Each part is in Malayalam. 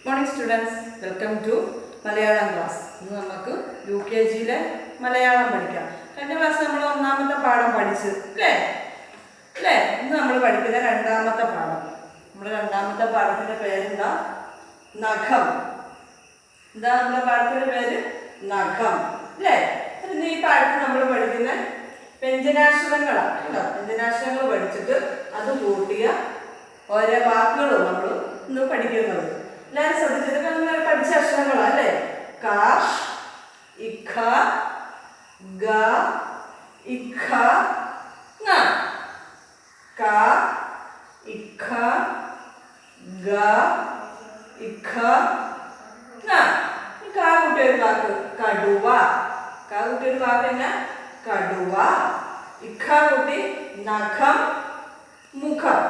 Morning students, welcome to Malayalam class. ഇന്ന് നമുക്ക് UKGയിലെ മലയാളം പഠിക്കാം. കഴിഞ്ഞ ക്ലാസ് നമ്മൾ ഒന്നാമത്തെ പാഠം പഠിച്ചു അല്ലേ? ഇന്ന് നമ്മൾ പഠിക്കുന്ന രണ്ടാമത്തെ പാഠം. നമ്മുടെ രണ്ടാമത്തെ പാഠത്തിൻ്റെ പേരെന്താ? നഖം. എന്താ നമ്മുടെ പാഠത്തിൻ്റെ പേര്? നഖം അല്ലേ? ഇന്ന് ഈ പാഠത്തിൽ നമ്മൾ പഠിക്കുന്ന വ്യഞ്ജനാക്ഷരങ്ങളാണ് കേട്ടോ. വ്യഞ്ജനാക്ഷരങ്ങൾ പഠിച്ചിട്ട് അത് കൂട്ടിയ ഓരോ വാക്കുകളും നമ്മൾ ഇന്ന് പഠിക്കുന്നത്. എല്ലാവരും ശ്രദ്ധിച്ചത് നിങ്ങൾ പഠിച്ച അക്ഷരങ്ങളാണ് അല്ലേ? ക, ഇഖ, ഗ, ഇഖ, ങ. ക, ഇഖ, ഗ, ഇഖ, ങ. ഈ ക കൂട്ടിയ ഒരു വാക്ക് കടുവ. ക കൂട്ടിയ ഒരു വാക്ക് തന്നെ കടുവ. ഇഖ കൂട്ടി നഖം, മുഖം.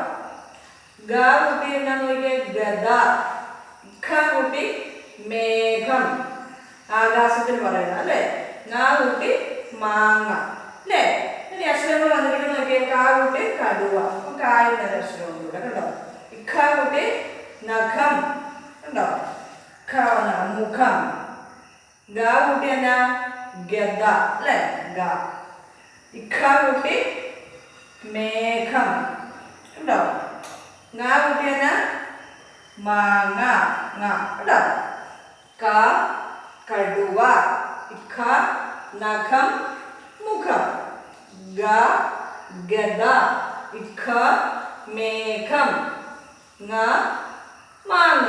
ഗ കൂട്ടി എന്താന്ന് നോക്കിയേ? ഗദ. ഇഖ കൂട്ടി മേഘം, ആകാശത്തിന് പറയുന്നത് അല്ലേ? ങ കൂട്ടി മാങ്ങ അല്ലേ? ഇനി അക്ഷരങ്ങൾ വന്നിട്ട് നോക്കിയേ. ക കൂട്ടി കടുവ. കായുന്ന അക്ഷരം കൂടെ കണ്ടോ? ഇഖ കൂട്ടി നഖം കണ്ടോ? മുഖം. ഗ കൂട്ടി എന്നാ? ഗദ അല്ലേ? ഗ. ഇഖ കൂട്ടി മേഘം കണ്ടോ? ങ കൂട്ടി എന്നാ? മാങ്ങ കേട്ടോ? ക കടുവ. ഇഖ നഖം, മുഖം. ഗ ഗദ. ഇഖ മേഘം. ങ മാങ്ങ.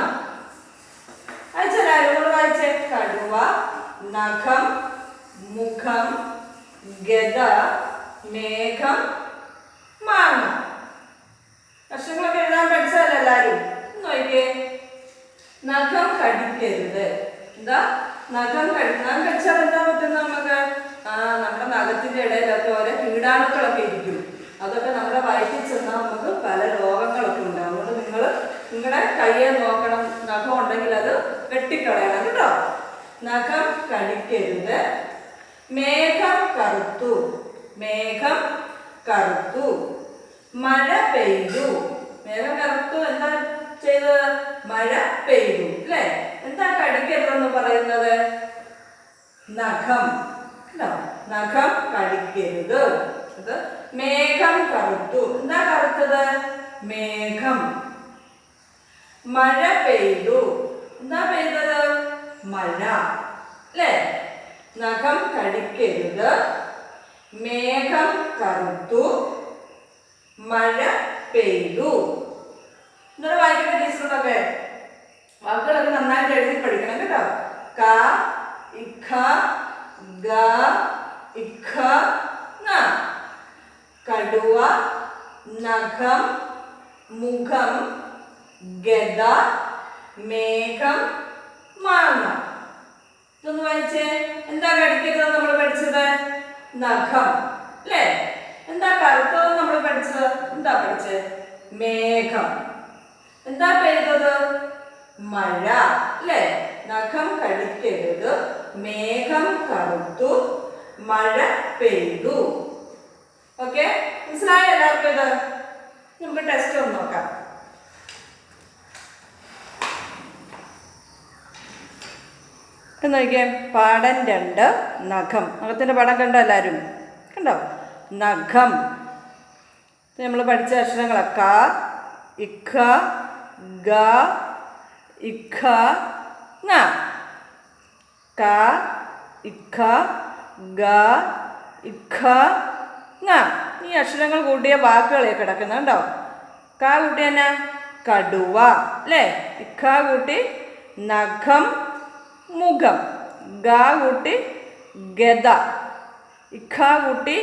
അയച്ചാലും വായിച്ചേ. കടുവ, നഖം, മുഖം, ഗദ, മേഘം, മാങ്ങ. അക്ഷരങ്ങളൊക്കെ എഴുതാൻ പഠിച്ചതല്ല എല്ലാവരും? നോക്കിയേ. നഖം കടിക്കരുത്. എന്താ നഖം കടിച്ചാൽ എന്താ പറ്റുന്ന നമുക്ക്? നമ്മുടെ നഖത്തിന്റെ ഇടയിലൊക്കെ ഓരോ കീടാണുക്കളൊക്കെ ഇരിക്കും. അതൊക്കെ നമ്മുടെ വയറ്റിൽ ചെന്നാൽ നമുക്ക് പല രോഗങ്ങളൊക്കെ ഉണ്ടാകും. അതുകൊണ്ട് നിങ്ങളുടെ കയ്യെ നോക്കണം. നഖം ഉണ്ടെങ്കിൽ അത് വെട്ടിക്കളയണം കേട്ടോ. നഖം കടിക്കരുത്. മേഘം കറുത്തു. മേഘം കറുത്തു. മഴ പെയ്തു. മേഘം കറുത്തു. എന്താ ചെയ്തത്? മഴ പെയ്തു അല്ലേ? എന്താ കടിക്കരുതെന്ന് പറയുന്നത്? നഖം. നഖം കടിക്കരുത്. അത് മേഘം കറുത്തു. എന്താ കറുത്തത്? മേഘം. മഴ പെയ്തു. എന്താ പെയ്തത്? മഴ അല്ലേ? നഖം കടിക്കരുത്. മേഘം കറുത്തു. മഴ പെയ്തു. ഇന്നലെ വായിക്കുന്ന ടീച്ചറൊക്കെ വാക്കുകളൊക്കെ നന്നായിട്ട് എഴുതി പഠിക്കണം കേട്ടോ. ക, ഇഖ, ഗ, ഇഖ, ങ. കടുവ, നഖം, മുഖം, ഗദ, മേഘം, മാങ്ങ. ഇതൊന്ന് വായിച്ചേ. എന്താ കടിക്കരുതെന്ന് നമ്മൾ പഠിച്ചത്? നഖം അല്ലേ? എന്താ കറുത്തതെന്ന് നമ്മൾ പഠിച്ചത്? എന്താ പഠിച്ചത്? മേഘം. എന്താ പെയ്തത്? മഴ അല്ലേ? നഖം കടിക്കരുത്. മേഘം കറുത്തു. മഴ പെയ്തു. ഓക്കെ, മനസ്സിലായോ എല്ലാവർക്കും? ഇത് നമുക്ക് ടെസ്റ്റ് ഒന്ന് നോക്കാം. നോക്കിയേ. പാഠം 2 നഖം. നഖത്തിൻ്റെ പടം കണ്ടോ എല്ലാവരും? കണ്ടോ? നഖം. നമ്മൾ പഠിച്ച അക്ഷരങ്ങളാണ്. ക, ഇഖ, ഗ, ഇഖ, ങ. ക, ഇഖ, ഗ, ഇഖ, ങ. ഈ അക്ഷരങ്ങൾ കൂട്ടിയ വാക്കുകളെ കിടക്കുന്നത് കണ്ടോ? ക കൂട്ടി തന്നെ കടുവ അല്ലേ? ഇഖ കൂട്ടി നഖം, മുഖം. ഗ കൂട്ടി ഗദ. ഇഖ കൂട്ടി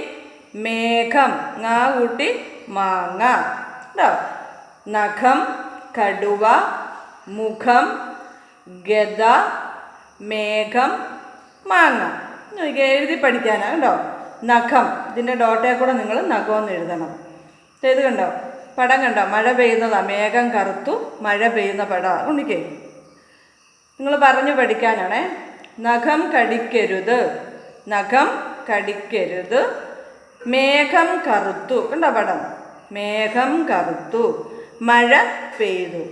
മേഘം. ങ കൂട്ടി മാങ്ങ കേട്ടോ? നഖം, കടുവ, മുഖം, ഗദ, മേഘം, മാങ്ങ. എഴുതി പഠിക്കാനാണ് കേട്ടോ. നഖം. ഇതിൻ്റെ ഡോട്ടയെ കൂടെ നിങ്ങൾ നഖമെന്ന് എഴുതണം. ഇത് കണ്ടോ? പടം കണ്ടോ? മഴ പെയ്യുന്നതാണ്. മേഘം കറുത്തു. മഴ പെയ്യുന്ന പടമാണ്. ഉണ്ണിക്കേ നിങ്ങൾ പറഞ്ഞു പഠിക്കാനാണേ. നഖം കടിക്കരുത്. നഖം കടിക്കരുത്. മേഘം കറുത്തു. കണ്ടോ പടം? മേഘം കറുത്തു. മഴ പെയ്തു.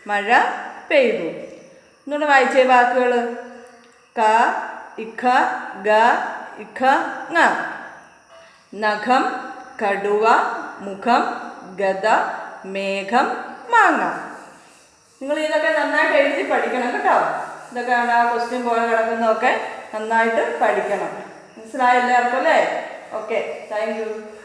മഴ പെയ്തു. ഇങ്ങോട്ട് വായിച്ചേ വാക്കുകൾ. ക ഇഖ ഗ ഇഖ ങ. നഖം, കടുവ, മുഖം, ഗദ, മേഘം, മാങ്ങ. നിങ്ങൾ ഇതൊക്കെ നന്നായിട്ട് എഴുതി പഠിക്കണം കേട്ടോ. ഇതൊക്കെയാണ് ആ ക്വസ്റ്റ്യൻ പോലെ കിടക്കുന്നതൊക്കെ നന്നായിട്ട് പഠിക്കണം. മനസ്സിലായ എല്ലാവർക്കും അല്ലേ? Okay, thank you.